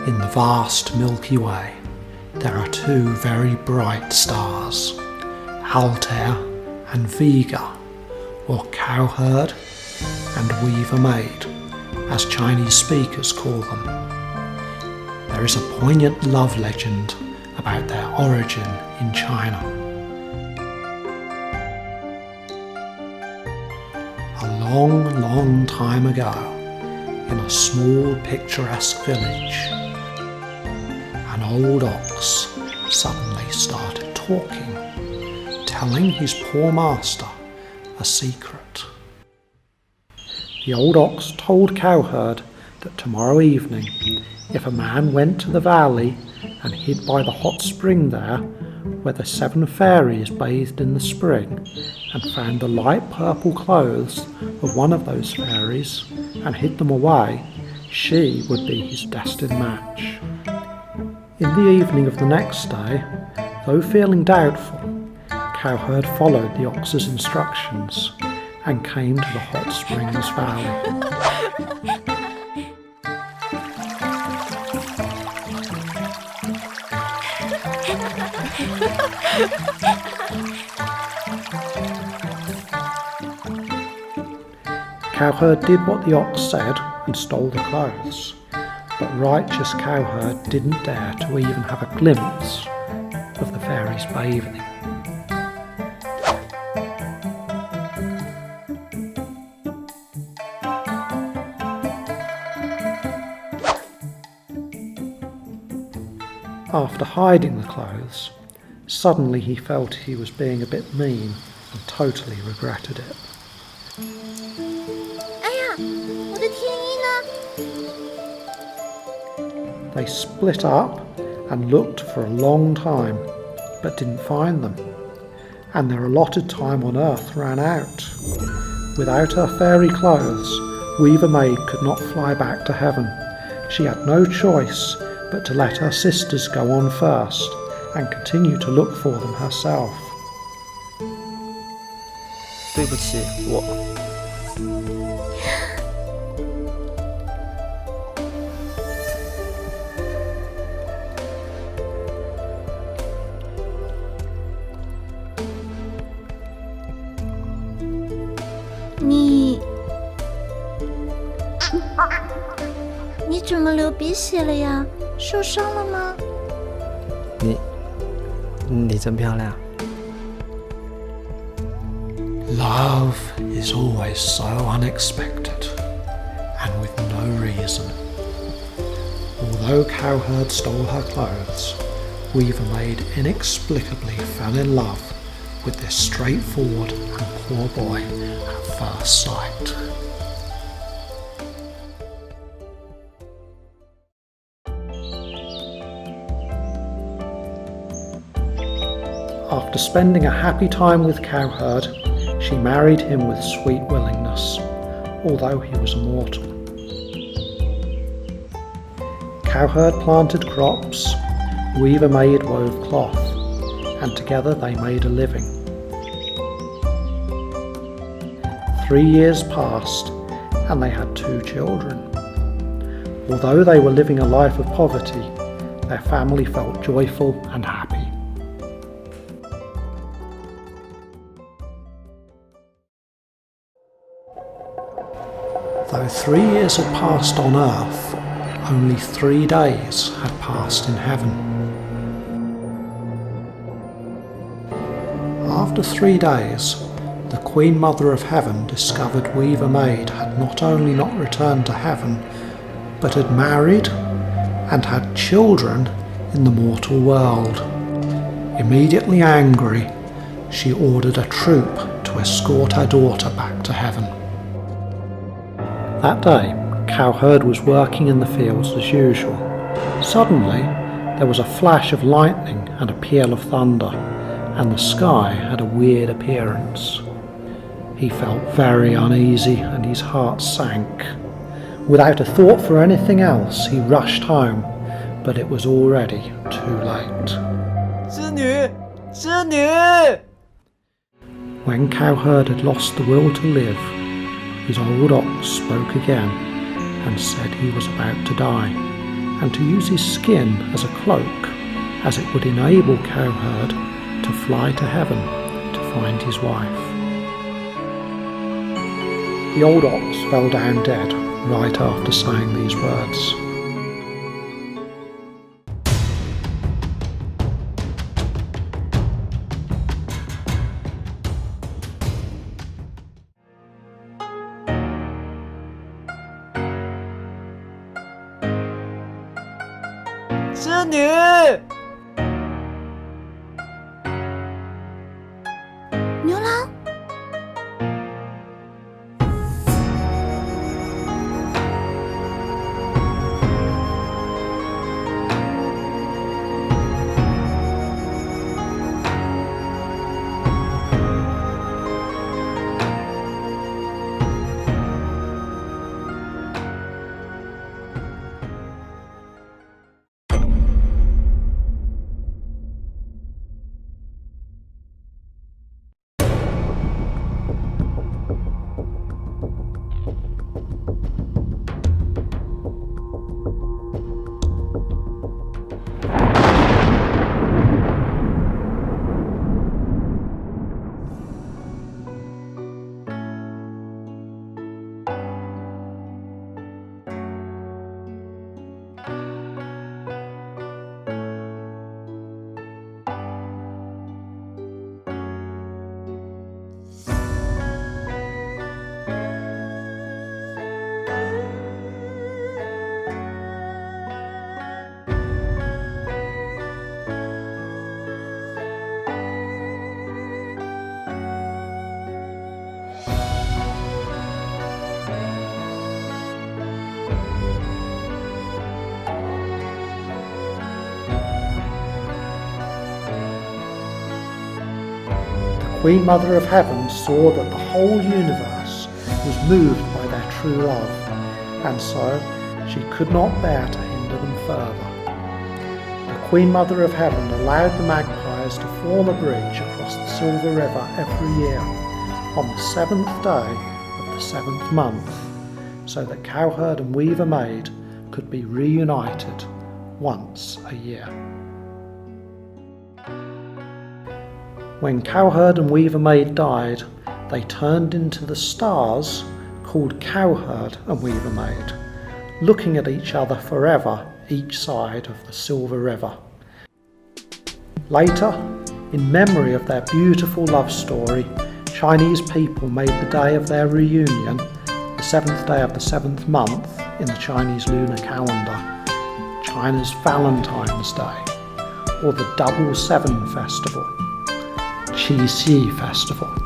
In the vast Milky Way, there are two very bright stars, Altair and Vega, or cowherd and weaver maid, as Chinese speakers call them. There is a poignant love legend about their origin in China. A long, long time ago, in a small picturesque village, an old ox suddenly started talking, telling his poor master a secret. The old ox told Cowherd that tomorrow evening, if a man went to the valley and hid by the hot spring there, where the 7 fairies bathed in the spring, and found the light purple clothes of one of those fairies and hid them away, she would be his destined match. In the evening of the next day, though feeling doubtful, Cowherd followed the ox's instructions and came to the hot springs valley. Cowherd did what the ox said and stole the clothes, but righteous Cowherd didn't dare to even have a glimpse of the fairies bathing. After hiding the clothes, suddenly he felt he was being a bit mean and totally regretted it. They split up and looked for a long time, but didn't find them, and their allotted time on earth ran out. Without her fairy clothes, Weaver Maid could not fly back to heaven. She had no choice but to let her sisters go on first and continue to look for them herself. 对不起，我。你怎么流鼻血了呀？受伤了吗？你真漂亮。Love is always so unexpected and with no reason. Although Cowherd stole her clothes, Weaver Maid inexplicably fell in love with this straightforward and poor boy at first sight. After spending a happy time with Cowherd, she married him with sweet willingness, although he was a mortal. Cowherd planted crops, Weaver Maid wove cloth, and together they made a living. 3 years passed, and they had 2 children. Although they were living a life of poverty, their family felt joyful and happy. Though 3 years had passed on earth, only 3 days had passed in heaven. After 3 days, the Queen Mother of Heaven discovered Weaver Maid had not only not returned to heaven, but had married and had children in the mortal world. Immediately angry, she ordered a troop to escort her daughter back to heaven. That day, Cowherd was working in the fields as usual. Suddenly, there was a flash of lightning and a peal of thunder, and the sky had a weird appearance. He felt very uneasy and his heart sank. Without a thought for anything else, he rushed home, but it was already too late. 织女，织女！ When Cowherd had lost the will to live, his old ox spoke again and said he was about to die, and to use his skin as a cloak, as it would enable Cowherd to fly to heaven to find his wife. The old ox fell down dead right after saying these words.织女，牛郎，Queen Mother of Heaven saw that the whole universe was moved by their true love, and so she could not bear to hinder them further. The Queen Mother of Heaven allowed the magpies to form a bridge across the Silver River every year on the 7th day of the 7th month, so that Cowherd and Weaver Maid could be reunited once a year. When Cowherd and Weaver Maid died, they turned into the stars called Cowherd and Weaver Maid, looking at each other forever each side of the Silver River. Later, in memory of their beautiful love story, Chinese people made the day of their reunion, the 7th day of the 7th month in the Chinese lunar calendar, China's Valentine's Day, or the Double Seven Festival, Qixi Festival.